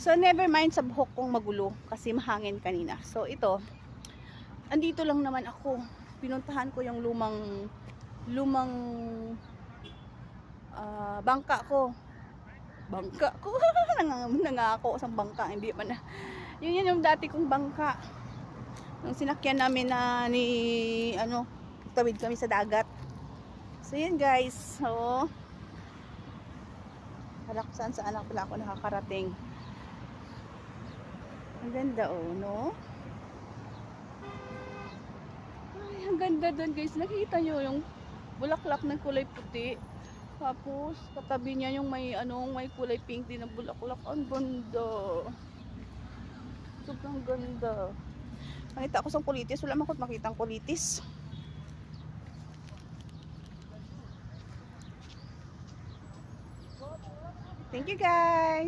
So, never mind sa buhok kong magulo kasi mahangin kanina. So, ito, andito lang naman ako. Pinuntahan ko yung lumang bangka ko. Bangka ko. Nangako sa bangka. Hindi pa na. Yun yung dati kong bangka. Yung sinakyan namin na tawid kami sa dagat. So, yun guys. So, saan pala ako nakakarating. Ang ganda no? Ay, ang ganda doon guys. Nakita nyo yung bulaklak ng kulay puti. Tapos, katabi niya yung may kulay pink din na bulaklak. Ang ganda. Sobrang ganda. Nakita ako sa kulitis. Wala man ko makitang kulitis. Thank you guys.